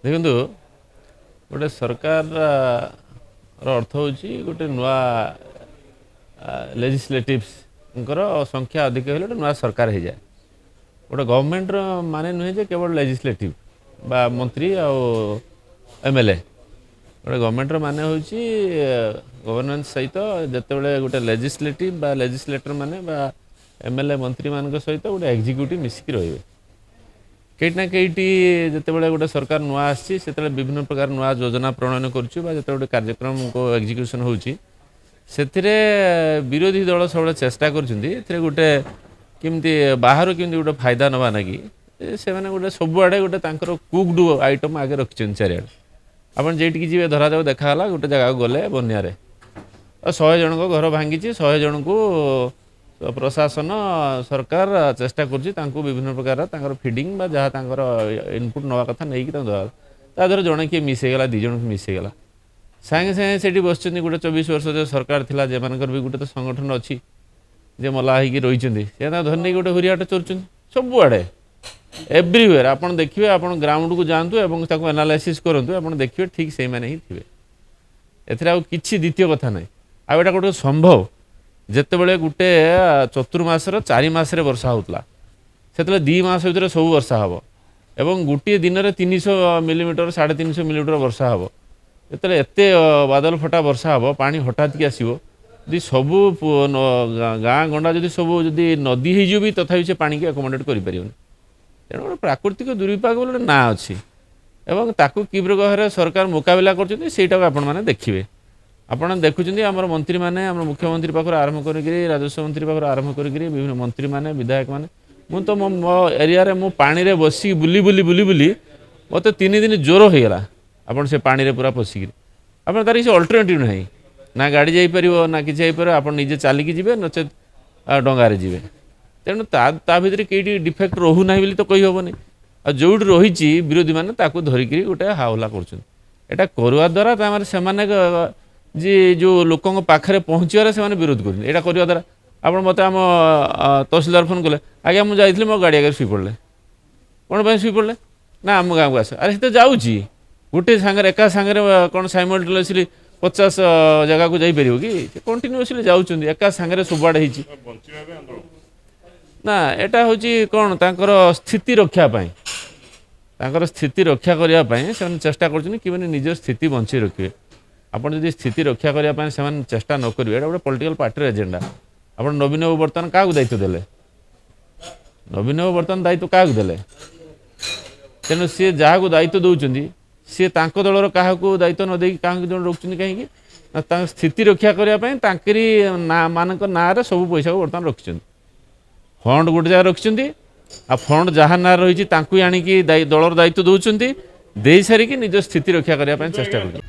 देखु गोटे सरकार अर्थ हूँ गोटे नुआ लेजिस्लेटिव्स संख्या अधिक होले नुआ सरकार हो जाए। गोटे गवर्नमेंट माने नुहे जे केवल लेजिस्लेटिव बा मंत्री आउ एमएलए गोटे गवर्नमेंट माने हूँ गवर्नेंस सहित जिते गोटे लेजिस्लेटिव बा लेजिस्लेटर माने बा एमएलए मंत्री मान सहित गोटे एग्जीक्यूटिव मिसिक रे कईटना कईटी जिते गोटे सरकार नुआ आसी विभिन्न प्रकार नुआ योजना प्रणयन करुँ गोटे कार्यक्रम को एग्जीक्यूशन होची विरोधी दल सब चेष्टा कर गोटे किमती बाहर किमती गोटे फायदा नवा ना कि से गोटे सबुआड़े गोटे कुकड आइटम आगे रखिंट चारिड़े आप जेटिकी जी धरा जाऊ देखाला गोटे जगह गले बनिया 100 जन को घर भांगी 100 जन को प्रशासन सरकार चेष्टा कर विभिन्न प्रकार फिडिंग जहाँ इनपुट नवा कथा नहीं कि जड़े किए मिसेगला 2 जन मिसेगला सागे सागे से बस गोटे 24 वर्ष जो सरकार थिला जे मानकर भी गोटे तो संगठन अच्छी जे मला होगी रही धर नहीं गोटे हुरियाट चोर सबुआड़े एव्रीवेयर आप देखिए आप ग्राउंड को जातु और एनालाइसिस करूँ आप देखिए ठीक से मैंने ही थे एथि कि द्वितीय कथा ना आटा गोटे संभव जितेबले गोटे चतुर्मासर 4 मासरे वर्षा होता से 2 मास भर सब वर्षा हम एवं गोटे दिन में 300 मिलीमीटर 350 मिलीमीटर वर्षा हम जो एत बादल फटा वर्षा हम पानी हठात की आसो यदि सबू गाँ गंडा जदि सब जदि नदी हो तथा से पानी की एकोमोडेट कर तेणु गोटे प्राकृतिक दुर्विपाक बोले ना अच्छी एवं ताकू कि प्रकार सरकार मुकाबला करटा आपण मैंने देखिए आपड़ देखुं आम मंत्री मैंने मुख्यमंत्री पाखर आरंभ कर राजस्व मंत्री पाखर आरंभ कर विभिन्न मंत्री मैंने विधायक मैंने मुझे तो मो एरिया मु पानी रे बसी बुली बुली बुली बुली मत 3 दिन ज्वर हो गला आपन से पानी रे पूरा पशिक आप तार किसी अल्टरनेटिव ना ना गाड़ी जापर ना कि आप निजे चलिकी जी नचे डंगार जी तेणु ता भर कई डिफेक्ट रोना तो कही हेनी आ जो रही विरोधी मैंने धरिक गोटे हावला करवा द्वारा से जी जो लोकों पाखे पहुँचार से विरोध कर द्वारा आप मत आम तहसिलदार फोन कले आज्ञा मुझे जाइए मो गाड़ी आगे शुई पड़े कौन पर शुई पड़े ना आम गाँव को आस अरे तो जाऊँगी गोटे सांगे एका सांगे कौन साइमल्टेनियसली 50 जगह को जापर कि कंटिन्यूअसली जाऊँ एका सांगे सबुआड़े ना एटा हूँ कौन तांकर स्थिति रक्षापी स्थिति रक्षा करने से चेष्टा कर निज स्थिति बंची रखिए आप जब स्थिति रक्षा करने से चेष्टा न करेंगे गोटे पॉलिटिकल पार्टी एजेंडा आप नवीन बाबू बर्तमान क्या दायित्व देले नवीन बाबू बर्तमान दायित्व क्या देले तेणु सी जहाँ को दायित्व दौरान सी दलर क्या दायित्व न दे क्या रोकते कहीं स्थिति रक्षा करने मान ना सब पैसा को बर्तमान रखिंट फंड गोटे जगह रखिंट आ फंड जहाँ ना रही आणिकी दलर दायित्व दौरान दे सारिकी निज स्थिति रक्षा करने चेष्टा कर